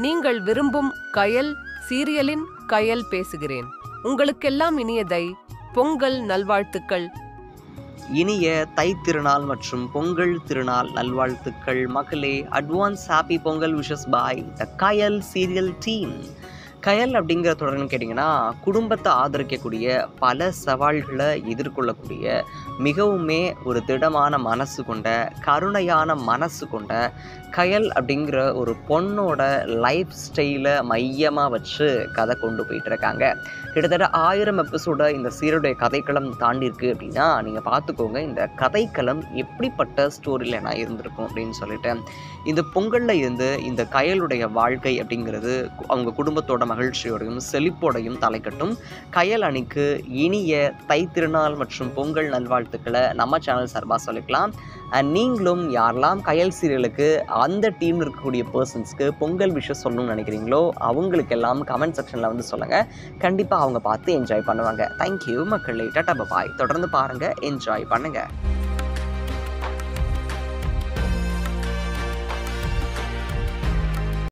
நீங்கள் விரும்பும் கயல் சீரியலின் கயல் பேசுகிறேன். உங்களுக்கெல்லாம் இனியதை பொங்கல் நல்வாழ்த்துக்கள். இனிய தை திருநாள் மற்றும் பொங்கல் திருநாள் நல்வாழ்த்துக்கள் மக்களே. Advance happy Pongal wishes by the Kayal serial team. Kayal அப்படிங்கிற தொடர்னு கேட்டிங்கன்னா, குடும்பத்தை ஆதரிக்கக்கூடிய பல சவால்களை எதிர்கொள்ளக்கூடிய மிகவுமே ஒரு திடமான மனசு கொண்ட கருணையான மனசு கொண்ட கயல் அப்படிங்கிற ஒரு பொண்ணோட லைஃப் ஸ்டைலை மையமாக வச்சு கதை கொண்டு போயிட்டுருக்காங்க. கிட்டத்தட்ட 1000 எபிசோட இந்த சீரியலுடைய கதைக்களம் தாண்டிருக்கு அப்படின்னா நீங்கள் பார்த்துக்கோங்க இந்த கதைக்களம் எப்படிப்பட்ட ஸ்டோரியில் நான் இருந்திருக்கும் அப்படின்னு சொல்லிட்டு. இந்த பொங்கலில் இருந்து இந்த கயலுடைய வாழ்க்கை அப்படிங்கிறது அவங்க குடும்பத்தோட மகிழ்ச்சியோடையும் செழிப்போடையும் தலைக்கட்டும். கயல் அணிக்கு இனிய தை திருநாள் மற்றும் பொங்கல் நல்வாழ்த்துக்களை நம்ம சேனல் சார்பாக சொல்லிக்கலாம். நீங்களும் யாரெல்லாம் கயல் சீரியலுக்கு அந்த டீமில் இருக்கக்கூடிய பர்சன்ஸ்க்கு பொங்கல் விஷயம் சொல்லணும்னு நினைக்கிறீங்களோ அவங்களுக்கெல்லாம் கமெண்ட் செக்ஷனில் வந்து சொல்லுங்கள். கண்டிப்பாக அவங்க பார்த்து என்ஜாய் பண்ணுவாங்க. தேங்க்யூ மக்களே. டாடா பாய். தொடர்ந்து பாருங்கள், என்ஜாய் பண்ணுங்கள்.